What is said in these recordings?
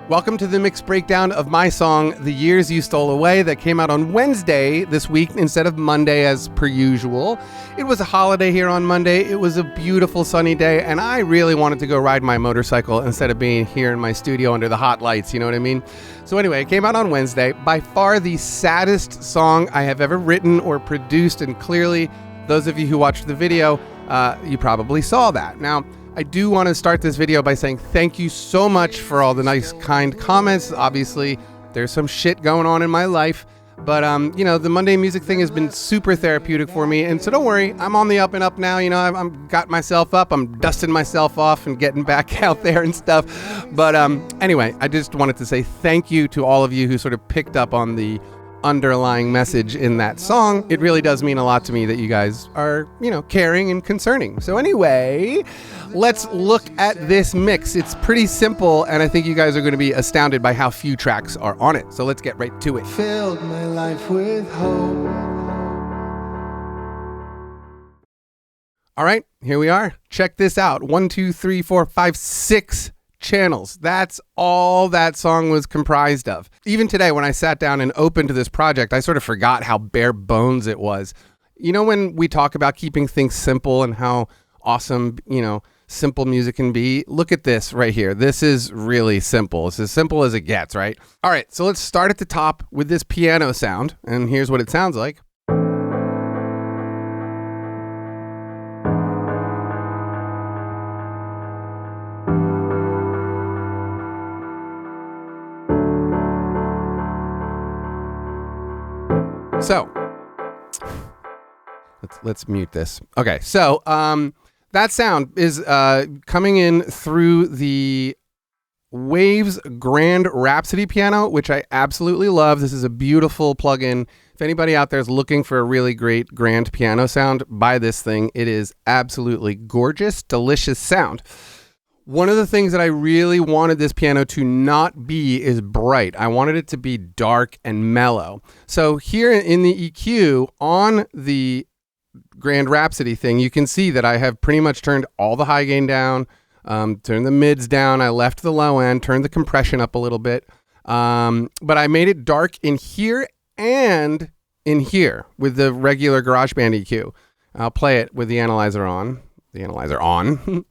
Welcome to the mix breakdown of my song, The Years You Stole Away, that came out on Wednesday this week instead of Monday as per usual. It was a holiday here on Monday. It was a beautiful sunny day, and I really wanted to go ride my motorcycle instead of being here in my studio under the hot lights, you know what I mean? So anyway, it came out on Wednesday. By far the saddest song I have ever written or produced, and clearly, those of you who watched the video, you probably saw that. Now, I do want to start this video by saying thank you so much for all the nice, kind comments. Obviously, there's some shit going on in my life, but you know, the Monday music thing has been super therapeutic for me, and so don't worry, I'm on the up and up now. You know, I'm got myself up, I'm dusting myself off and getting back out there and stuff. But anyway, I just wanted to say thank you to all of you who sort of picked up on the underlying message in that song. It really does mean a lot to me that you guys are, you know, caring and concerning. So anyway, let's look at this mix. It's pretty simple, and I think you guys are going to be astounded by how few tracks are on it. So let's get right to it. Filled my life with hope. All right, here we are. Check this out. 1, 2, 3, 4, 5, 6 channels. That's all that song was comprised of. Even today, when I sat down and opened this project, I sort of forgot how bare bones it was. You know, when we talk about keeping things simple and how awesome, you know, simple music can be, look at this right here. This is really simple. It's as simple as it gets, right? All right, so let's start at the top with this piano sound, and here's what it sounds like. So let's mute this. Okay, so that sound is coming in through the Waves Grand Rhapsody piano, which I absolutely love. This is a beautiful plugin. If anybody out there is looking for a really great grand piano sound, buy this thing. It is absolutely gorgeous, delicious sound. One of the things that I really wanted this piano to not be is bright. I wanted it to be dark and mellow. So here in the EQ on the Grand Rhapsody thing, you can see that I have pretty much turned all the high gain down, turned the mids down, I left the low end, turned the compression up a little bit, but I made it dark in here and in here with the regular GarageBand EQ. I'll play it with the analyzer on. The analyzer on.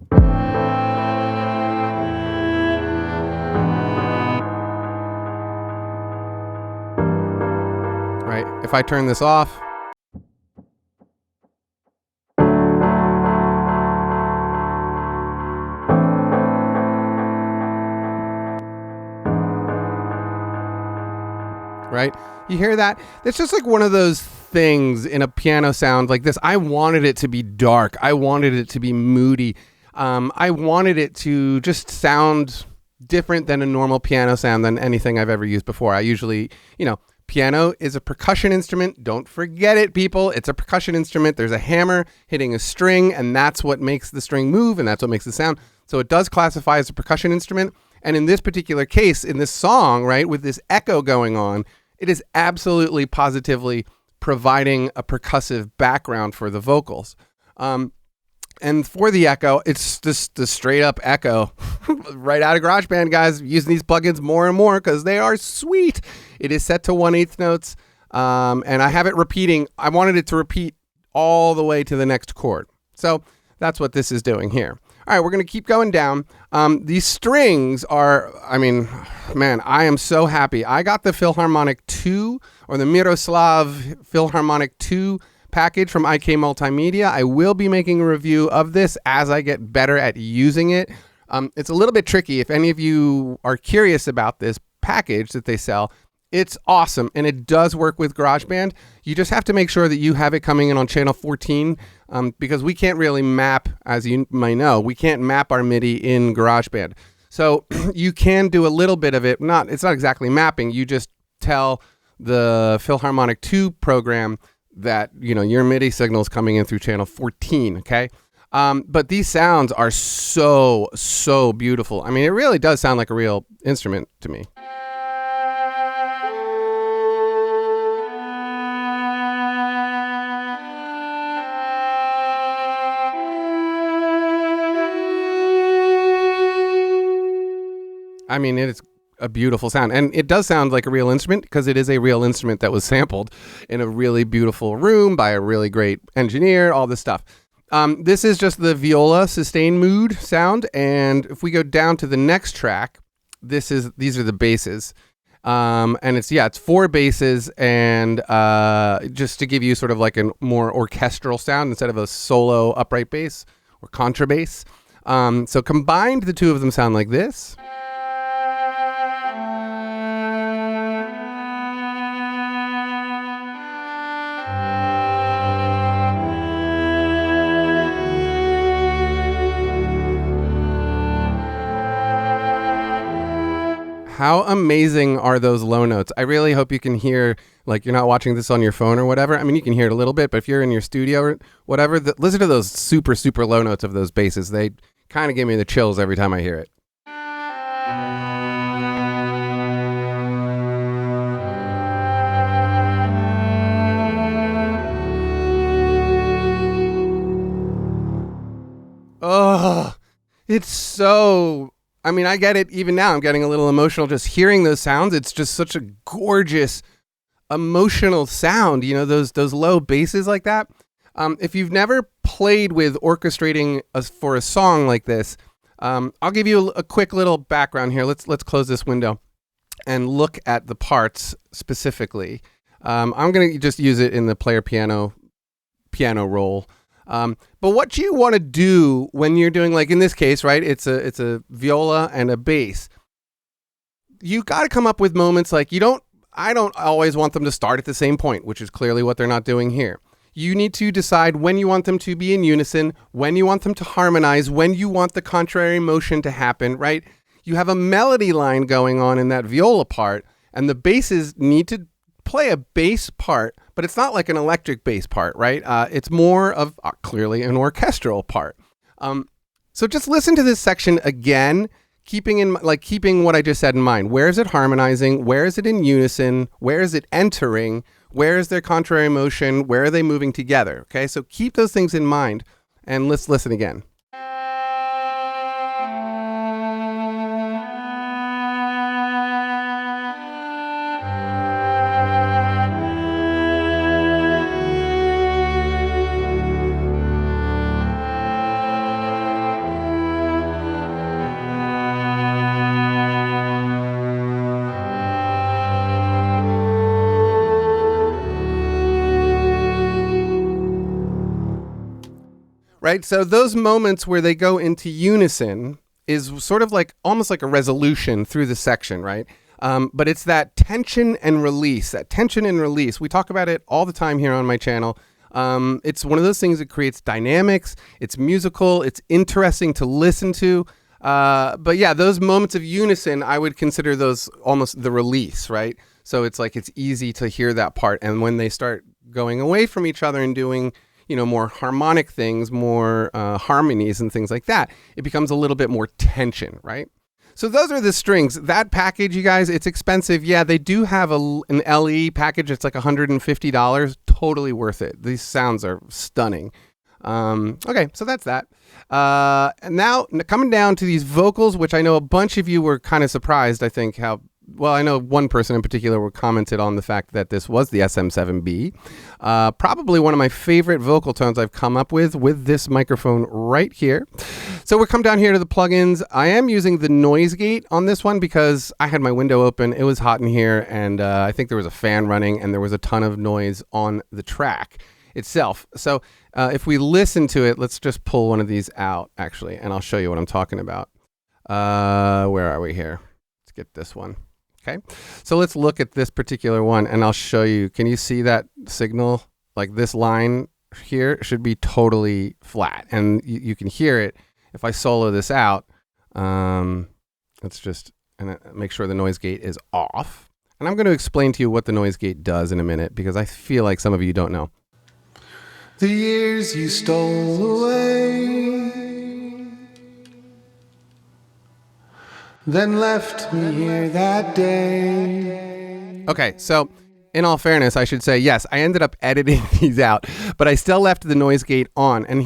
Right, if I turn this off, right? You hear that? It's just like one of those things in a piano sound like this. I wanted it to be dark. I wanted it to be moody. I wanted it to just sound different than a normal piano sound than anything I've ever used before. I usually, you know, piano is a percussion instrument. Don't forget it, people. It's a percussion instrument. There's a hammer hitting a string, and that's what makes the string move, and that's what makes the sound. So it does classify as a percussion instrument. And in this particular case, in this song, right, with this echo going on, it is absolutely positively providing a percussive background for the vocals. And for the echo, it's just the straight up echo right out of GarageBand, guys. Using these plugins more and more because they are sweet. It is set to 1/8 notes, and I have it repeating. I wanted it to repeat all the way to the next chord. So that's what this is doing here. All right, we're going to keep going down. These strings are, I mean, man, I am so happy. I got the Philharmonic 2 or the Miroslav Philharmonic 2 package from IK Multimedia. I will be making a review of this as I get better at using it. It's a little bit tricky. If any of you are curious about this package that they sell, it's awesome, and it does work with GarageBand. You just have to make sure that you have it coming in on channel 14 because we can't really map, as you might know, we can't map our MIDI in GarageBand. So you can do a little bit of it. It's not exactly mapping. You just tell the Philharmonic 2 program that, you know, your MIDI signal is coming in through channel 14, okay? But these sounds are so, so beautiful. I mean, it really does sound like a real instrument to me. I mean, a beautiful sound. And it does sound like a real instrument because it is a real instrument that was sampled in a really beautiful room by a really great engineer, all this stuff. This is just the viola sustain mood sound. And if we go down to the next track, these are the basses. And it's 4 basses, and just to give you sort of like a more orchestral sound instead of a solo upright bass or contrabass. So combined, the two of them sound like this. How amazing are those low notes? I really hope you can hear, like you're not watching this on your phone or whatever. I mean, you can hear it a little bit, but if you're in your studio or whatever, listen to those super, super low notes of those basses. They kind of give me the chills every time I hear it. Oh, it's so... I mean, I get it even now. I'm getting a little emotional just hearing those sounds. It's just such a gorgeous, emotional sound. You know, those low basses like that. If you've never played with orchestrating for a song like this, I'll give you a quick little background here. Let's close this window and look at the parts specifically. I'm going to just use it in the player piano roll. But what you want to do when you're doing, like in this case, right? It's a viola and a bass. You got to come up with moments like I don't always want them to start at the same point, which is clearly what they're not doing here. You need to decide when you want them to be in unison, when you want them to harmonize, when you want the contrary motion to happen, right? You have a melody line going on in that viola part, and the basses need to play a bass part, but it's not like an electric bass part, right? It's more of clearly an orchestral part. So just listen to this section again, keeping what I just said in mind. Where is it harmonizing? Where is it in unison? Where is it entering? Where is their contrary motion? Where are they moving together? Okay, so keep those things in mind, and let's listen again. Right? So those moments where they go into unison is sort of like almost like a resolution through the section, right? But it's that tension and release, We talk about it all the time here on my channel. It's one of those things that creates dynamics. It's musical. It's interesting to listen to. But yeah, those moments of unison, I would consider those almost the release, right? So it's like it's easy to hear that part. And when they start going away from each other and doing more harmonic things, more harmonies and things like that, it becomes a little bit more tension, right? So those are the strings. That package, you guys, it's expensive. Yeah, they do have an LE package. It's like $150. Totally worth it. These sounds are stunning. Okay, so that's that. And now coming down to these vocals, which I know a bunch of you were kind of surprised, I think, I know one person in particular commented on the fact that this was the SM7B. Probably one of my favorite vocal tones I've come up with this microphone right here. So we'll come down here to the plugins. I am using the noise gate on this one because I had my window open. It was hot in here, and I think there was a fan running, and there was a ton of noise on the track itself. So if we listen to it, let's just pull one of these out, actually, and I'll show you what I'm talking about. Where are we here? Let's get this one. Okay, so let's look at this particular one, and I'll show you. Can you see that signal? Like this line here should be totally flat, and you can hear it. If I solo this out, let's just make sure the noise gate is off. And I'm going to explain to you what the noise gate does in a minute, because I feel like some of you don't know. The years you stole away, then left me here that day. Okay, so in all fairness, I should say, yes, I ended up editing these out, but I still left the noise gate on. And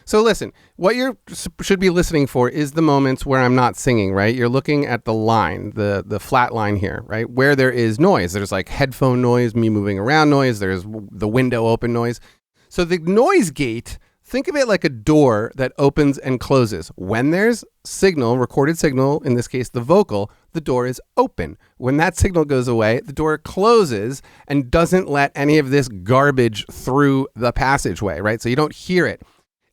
so listen, what you should be listening for is the moments where I'm not singing, right? You're looking at the line, the flat line here, right? Where there is noise. There's like headphone noise, me moving around noise. There's the window open noise. So the noise gate, think of it like a door that opens and closes. When there's signal, recorded signal, in this case, the vocal, the door is open. When that signal goes away, the door closes and doesn't let any of this garbage through the passageway, right? So you don't hear it.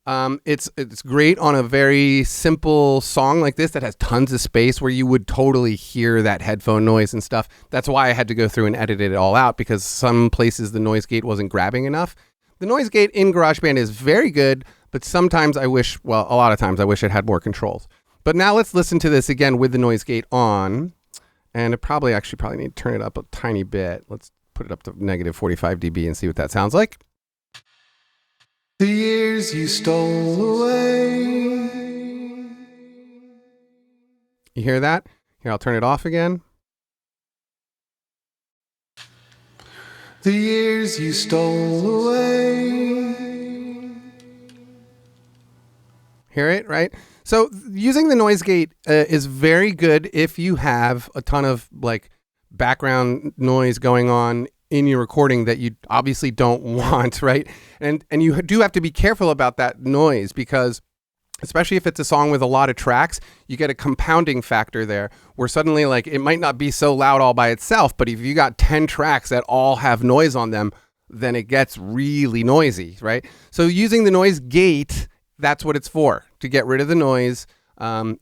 It's great on a very simple song like this that has tons of space where you would totally hear that headphone noise and stuff. That's why I had to go through and edit it all out, because some places the noise gate wasn't grabbing enough. The noise gate in GarageBand is very good, but sometimes a lot of times I wish it had more controls. But now let's listen to this again with the noise gate on. And it probably need to turn it up a tiny bit. Let's put it up to negative 45 dB and see what that sounds like. The years you stole away. You hear that? Here, I'll turn it off again. The years you stole away. Hear it, right? So using the noise gate is very good if you have a ton of like background noise going on in your recording that you obviously don't want, right? And you do have to be careful about that noise, because especially if it's a song with a lot of tracks, you get a compounding factor there where suddenly like it might not be so loud all by itself, but if you got 10 tracks that all have noise on them, then it gets really noisy, right? So using the noise gate, that's what it's for, to get rid of the noise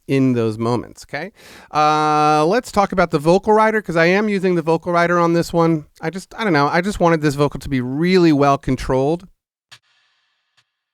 in those moments, okay? Let's talk about the vocal rider, because I am using the vocal rider on this one. I don't know. I just wanted this vocal to be really well controlled.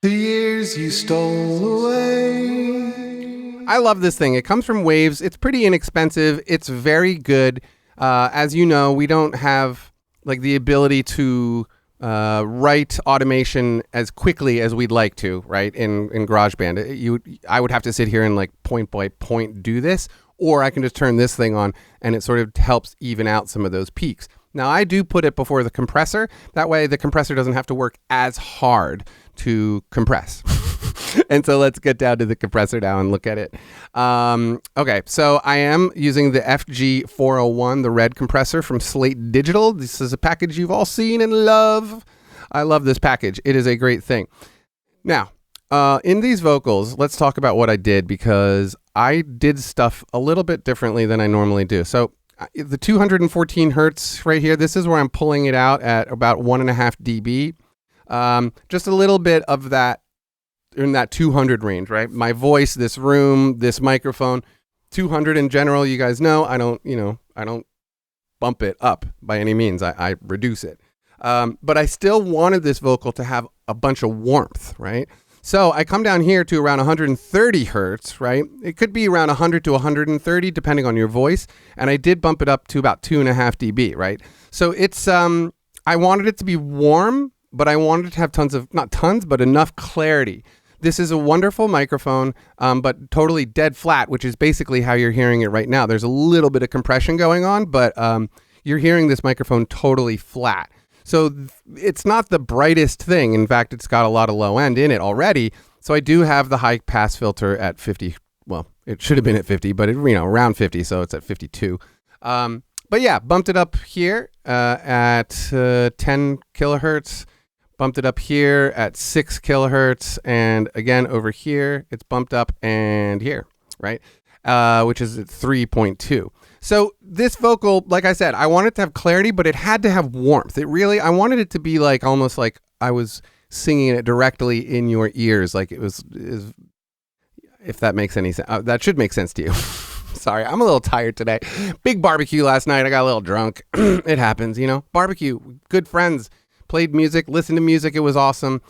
The years you stole away. I love this thing. It comes from Waves. It's pretty inexpensive. It's very good. As you know, we don't have like the ability to write automation as quickly as we'd like to, right? In GarageBand, I would have to sit here and like point by point do this, or I can just turn this thing on and it sort of helps even out some of those peaks. Now I do put it before the compressor. That way the compressor doesn't have to work as hard to compress. And so let's get down to the compressor now and look at it. Okay, so I am using the FG401, the red compressor from Slate Digital. This is a package you've all seen and love. I love this package. It is a great thing. Now, in these vocals, let's talk about what I did, because I did stuff a little bit differently than I normally do. So the 214 hertz right here, this is where I'm pulling it out at about 1.5 dB. Just a little bit of that in that 200 range, right? My voice, this room, this microphone, 200 in general, you guys know, I don't bump it up by any means. I reduce it. But I still wanted this vocal to have a bunch of warmth, right? So I come down here to around 130 hertz, right? It could be around 100 to 130, depending on your voice. And I did bump it up to about 2.5 dB, right? So it's, I wanted it to be warm, but I wanted to have not tons, but enough clarity. This is a wonderful microphone, but totally dead flat, which is basically how you're hearing it right now. There's a little bit of compression going on, but you're hearing this microphone totally flat. So it's not the brightest thing. In fact, it's got a lot of low end in it already. So I do have the high pass filter at 50. Well, it should have been at 50, but around 50, so it's at 52. But yeah, bumped it up here at 10 kilohertz. Bumped it up here at 6 kilohertz, and again over here it's bumped up, and here, right, which is at 3.2. So this vocal, like I said, I wanted to have clarity, but it had to have warmth. I wanted it to be like almost like I was singing it directly in your ears, like it was if that makes any sense. That should make sense to you. Sorry, I'm a little tired today. Big barbecue last night. I got a little drunk. It happens, Barbecue, good friends. Played music, listened to music. It was awesome.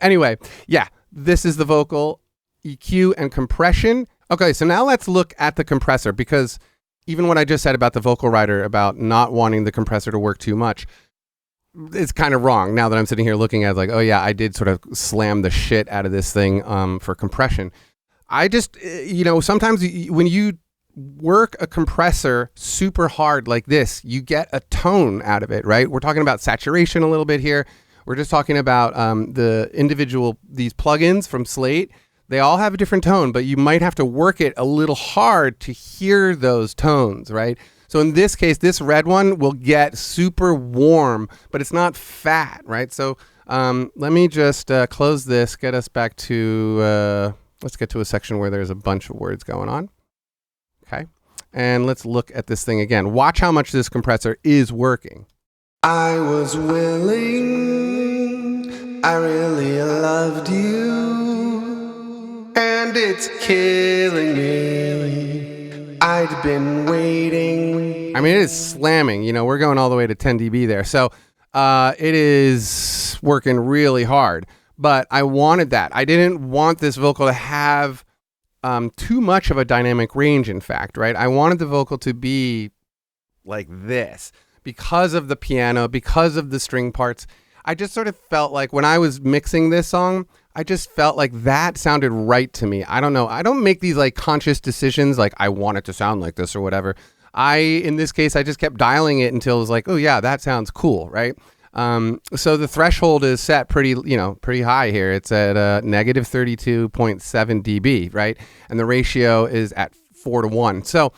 Anyway, yeah, this is the vocal, EQ, and compression. Okay, so now let's look at the compressor, because even what I just said about the vocal rider, about not wanting the compressor to work too much, it's kind of wrong now that I'm sitting here looking at it, like, oh yeah, I did sort of slam the shit out of this thing for compression. I just, sometimes when you work a compressor super hard like this, you get a tone out of it, right? We're talking about saturation a little bit here. We're just talking about these plugins from Slate. They all have a different tone, but you might have to work it a little hard to hear those tones, right? So in this case, this red one will get super warm, but it's not fat, right? So let me just close this, get us back to, let's get to a section where there's a bunch of words going on. Okay. And let's look at this thing again. Watch how much this compressor is working. I was willing, I really loved you, and it's killing me. I'd been waiting. I mean, it is slamming. You know, we're going all the way to 10 dB there. So it is working really hard. But I wanted that. I didn't want this vocal to have too much of a dynamic range, in fact, right? I wanted the vocal to be like this because of the piano, because of the string parts. I just sort of felt like when I was mixing this song, I just felt like that sounded right to me. I don't know. I don't make these like conscious decisions like I want it to sound like this or whatever. In this case, I just kept dialing it until it was like, oh yeah, that sounds cool, right? So the threshold is set pretty high here. It's at negative 32.7 dB, right? And the ratio is at 4:1. So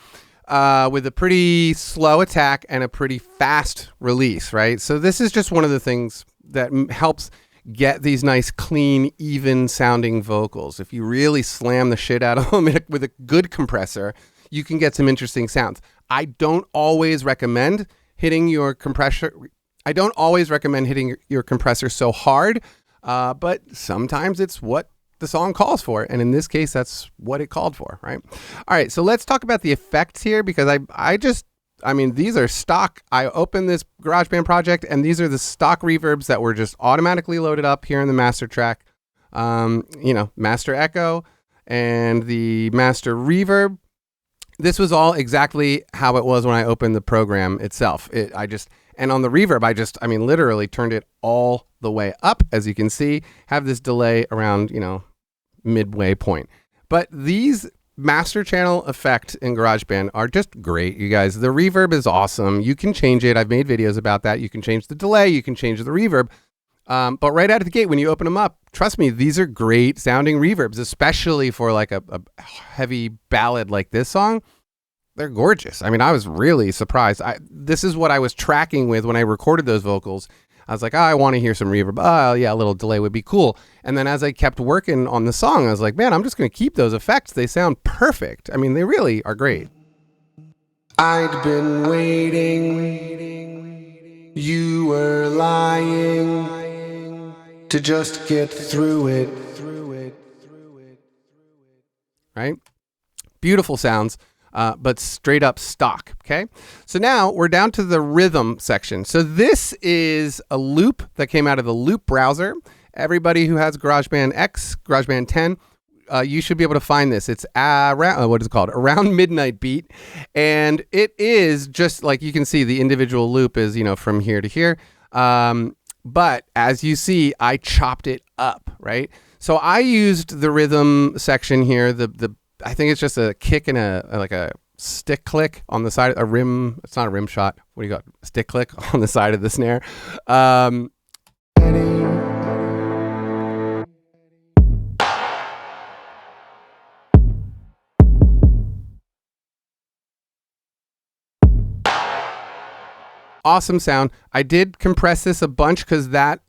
with a pretty slow attack and a pretty fast release, right? So this is just one of the things that helps get these nice, clean, even sounding vocals. If you really slam the shit out of them with a good compressor, you can get some interesting sounds. I don't always recommend hitting your compressor so hard, but sometimes it's what the song calls for. And in this case, that's what it called for, right? All right, so let's talk about the effects here because I mean, these are stock. I opened this GarageBand project and these are the stock reverbs that were just automatically loaded up here in the master track. Master echo and the master reverb. This was all exactly how it was when I opened the program itself. And on the reverb, I literally turned it all the way up, as you can see, have this delay around, midway point. But these master channel effects in GarageBand are just great, you guys. The reverb is awesome. You can change it. I've made videos about that. You can change the delay. You can change the reverb. But right out of the gate, when you open them up, trust me, these are great sounding reverbs, especially for like a heavy ballad like this song. They're gorgeous. I mean, I was really surprised. This is what I was tracking with when I recorded those vocals. I was like, I want to hear some reverb. Oh, yeah, a little delay would be cool. And then as I kept working on the song, I was like, man, I'm just going to keep those effects. They sound perfect. I mean, they really are great. I'd been waiting. You were lying to just get through it. Right? Beautiful sounds. But straight up stock, okay? So now we're down to the rhythm section. So this is a loop that came out of the loop browser. Everybody who has GarageBand X, GarageBand 10, you should be able to find this. It's Around Midnight Beat. And it is just like you can see the individual loop is, from here to here. But as you see, I chopped it up, right? So I used the rhythm section here, I think it's just a kick and a stick click on the side, a rim. It's not a rim shot. What do you got? Stick click on the side of the snare. Awesome sound. I did compress this a bunch because that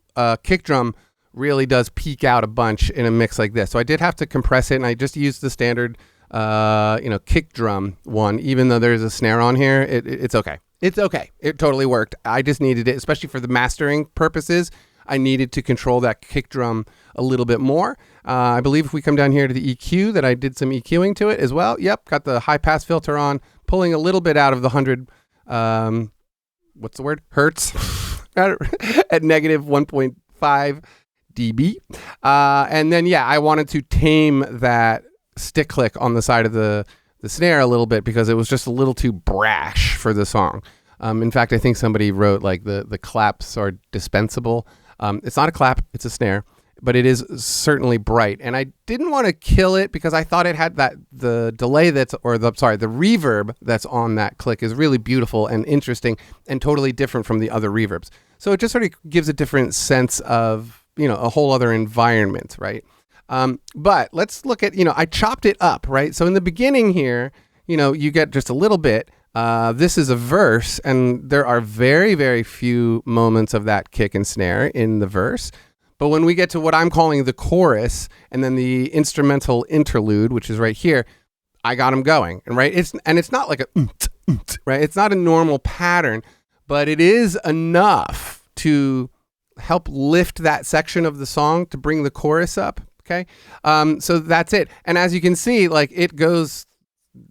kick drum really does peak out a bunch in a mix like this. So I did have to compress it, and I just used the standard, kick drum one. Even though there's a snare on here, it's okay. It's okay. It totally worked. I just needed it, especially for the mastering purposes. I needed to control that kick drum a little bit more. I believe if we come down here to the EQ, that I did some EQing to it as well. Yep, got the high pass filter on, pulling a little bit out of the 100. Hertz at negative 1.5 dB. And then, I wanted to tame that stick click on the side of the snare a little bit because it was just a little too brash for the song. In fact, I think somebody wrote like the claps are dispensable. It's not a clap, it's a snare. but it is certainly bright. And I didn't want to kill it because I thought it had the delay the reverb that's on that click is really beautiful and interesting and totally different from the other reverbs. So it just sort of gives a different sense of, a whole other environment, right? But let's look at, I chopped it up, right? So in the beginning here, you get just a little bit. This is a verse, and there are very, very few moments of that kick and snare in the verse. But when we get to what I'm calling the chorus and then the instrumental interlude, which is right here, I got them going. And right, it's not like a right? It's not a normal pattern, but it is enough to help lift that section of the song to bring the chorus up. Okay. So that's it. And as you can see, like it goes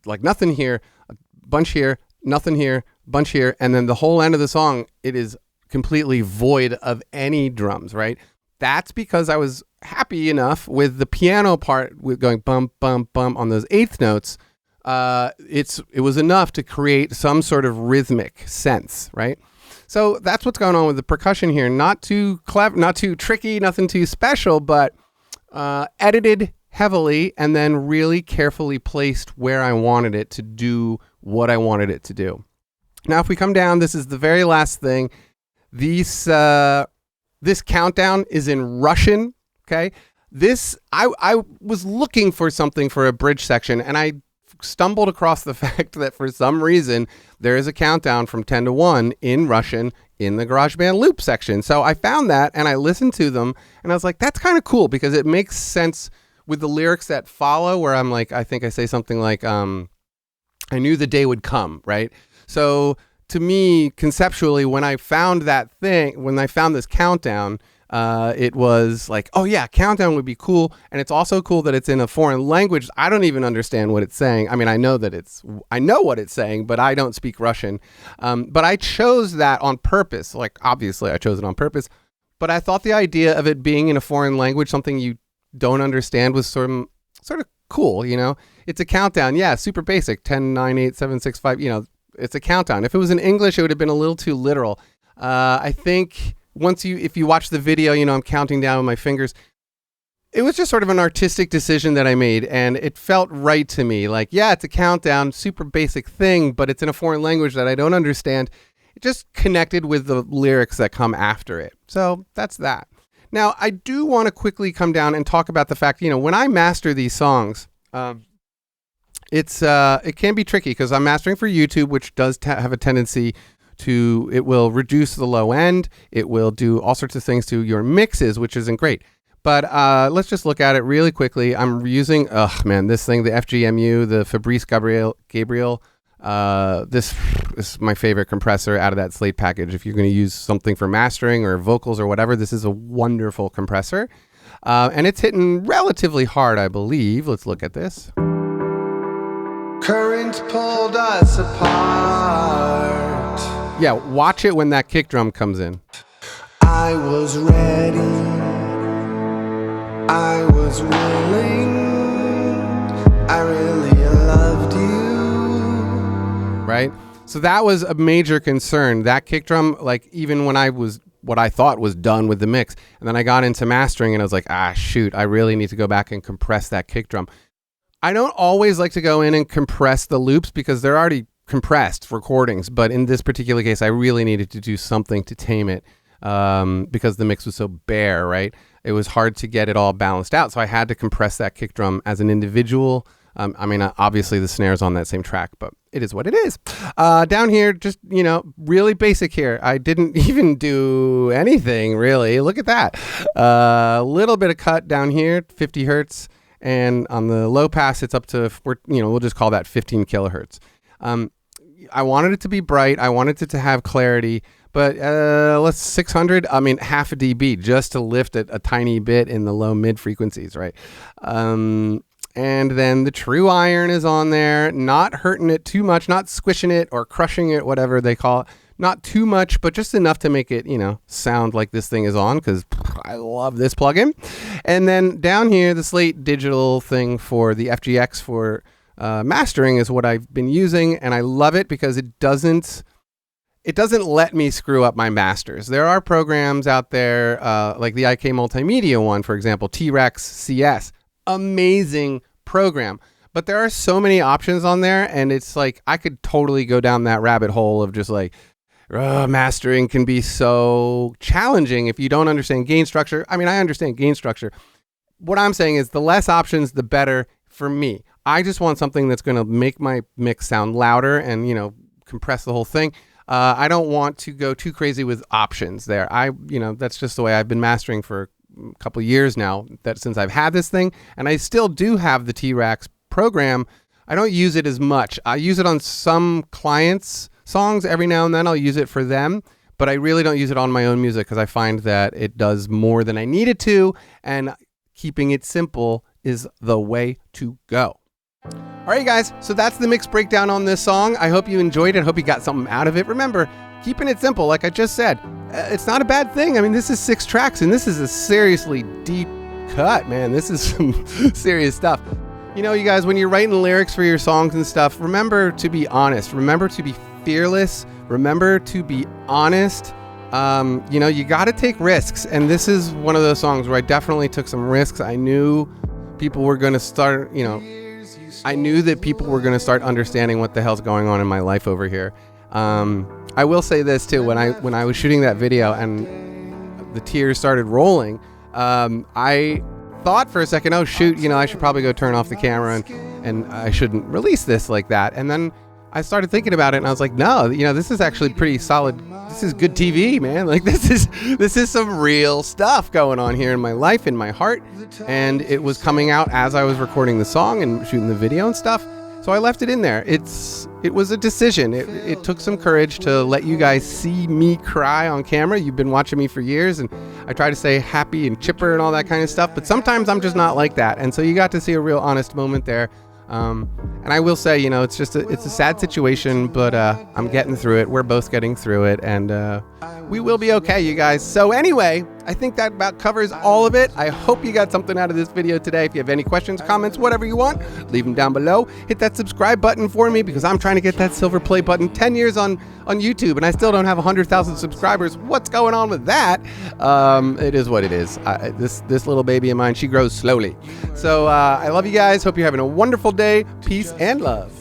like nothing here, a bunch here, nothing here, bunch here, and then the whole end of the song, it is completely void of any drums, right? That's because I was happy enough with the piano part with going bum, bum, bum on those eighth notes. It was enough to create some sort of rhythmic sense, right? So that's what's going on with the percussion here. Not too clever, not too tricky, nothing too special, but edited heavily and then really carefully placed where I wanted it to do what I wanted it to do. Now, if we come down, this is the very last thing. This countdown is in Russian, okay? I was looking for something for a bridge section, and I stumbled across the fact that for some reason, there is a countdown from 10 to 1 in Russian in the GarageBand loop section. So I found that, and I listened to them, and I was like, that's kind of cool, because it makes sense with the lyrics that follow, where I'm like, I think I say something like, I knew the day would come, right? So to me, conceptually, when I found this countdown, it was like, oh yeah, countdown would be cool. And it's also cool that it's in a foreign language. I don't even understand what it's saying. I mean, I know what it's saying, but I don't speak Russian. But I chose that on purpose. Like, obviously I chose it on purpose, but I thought the idea of it being in a foreign language, something you don't understand, was sort of cool. It's a countdown. Yeah. Super basic. 10, 9, 8, 7, 6, 5, it's a countdown. If it was in English, it would have been a little too literal. I think if you watch the video, I'm counting down with my fingers. It was just sort of an artistic decision that I made, and it felt right to me. Like, yeah, it's a countdown, super basic thing, but it's in a foreign language that I don't understand. It just connected with the lyrics that come after it. So that's that. Now, I do want to quickly come down and talk about the fact, when I master these songs, it can be tricky because I'm mastering for YouTube, which does have a tendency it will reduce the low end. It will do all sorts of things to your mixes, which isn't great. But let's just look at it really quickly. I'm using, this thing, the FGMU, the Fabrice Gabriel. This is my favorite compressor out of that Slate package. If you're going to use something for mastering or vocals or whatever, this is a wonderful compressor. And it's hitting relatively hard, I believe. Let's look at this. Current pulled us apart. Yeah, watch it when that kick drum comes in. I was ready. I was willing. I really loved you. Right? So that was a major concern. That kick drum, like even when I was what I thought was done with the mix, and then I got into mastering and I was like, shoot, I really need to go back and compress that kick drum. I don't always like to go in and compress the loops because they're already compressed recordings, but in this particular case, I really needed to do something to tame it because the mix was so bare, right? It was hard to get it all balanced out, so I had to compress that kick drum as an individual. Obviously the snare's on that same track, but it is what it is. Down here, just, really basic here. I didn't even do anything, really. Look at that. A little bit of cut down here, 50 hertz. And on the low pass, it's up to, we'll just call that 15 kilohertz. I wanted it to be bright. I wanted it to have clarity, but let's 600, half a dB just to lift it a tiny bit in the low mid frequencies, right? And then the true iron is on there, not hurting it too much, not squishing it or crushing it, whatever they call it. Not too much, but just enough to make it, sound like this thing is on, because I love this plugin. And then down here, the Slate digital thing for the FGX for mastering is what I've been using, and I love it because it it doesn't let me screw up my masters. There are programs out there, like the IK Multimedia one, for example, T-Rex CS, amazing program. But there are so many options on there, and it's like I could totally go down that rabbit hole of just like, mastering can be so challenging if you don't understand gain structure. I mean, I understand gain structure. What I'm saying is the less options, the better for me. I just want something that's going to make my mix sound louder and, compress the whole thing. I don't want to go too crazy with options there. That's just the way I've been mastering for a couple of years now, that since I've had this thing, and I still do have the T-Rex program. I don't use it as much. I use it on some clients' songs every now and then. I'll use it for them, but I really don't use it on my own music because I find that it does more than I need it to, and keeping it simple is the way to go. All right, guys, so that's the mix breakdown on this song. I hope you enjoyed it. I hope you got something out of it. Remember, keeping it simple, like I just said, it's not a bad thing. I mean, this is 6 tracks, and this is a seriously deep cut, man. This is some serious stuff. You guys, when you're writing lyrics for your songs and stuff, remember to be honest. Remember to be fearless. Remember to be honest. You got to take risks. And this is one of those songs where I definitely took some risks. I knew people were going to start, I knew that people were going to start understanding what the hell's going on in my life over here. I will say this too. When I was shooting that video and the tears started rolling, I thought for a second, oh shoot, I should probably go turn off the camera and I shouldn't release this like that. And then I started thinking about it and I was like, no, this is actually pretty solid. This is good TV, man. Like this is some real stuff going on here in my life, in my heart. And it was coming out as I was recording the song and shooting the video and stuff. So I left it in there. It was a decision. It took some courage to let you guys see me cry on camera. You've been watching me for years, and I try to stay happy and chipper and all that kind of stuff. But sometimes I'm just not like that. And so you got to see a real honest moment there. And I will say, it's a sad situation, but I'm getting through it. We're both getting through it, and we will be okay, you guys. So anyway, I think that about covers all of it. I hope you got something out of this video today. If you have any questions, comments, whatever you want, leave them down below. Hit that subscribe button for me because I'm trying to get that silver play button. 10 years on YouTube, and I still don't have 100,000 subscribers. What's going on with that? It is what it is. This little baby of mine, she grows slowly. So I love you guys. Hope you're having a wonderful day. Peace and love.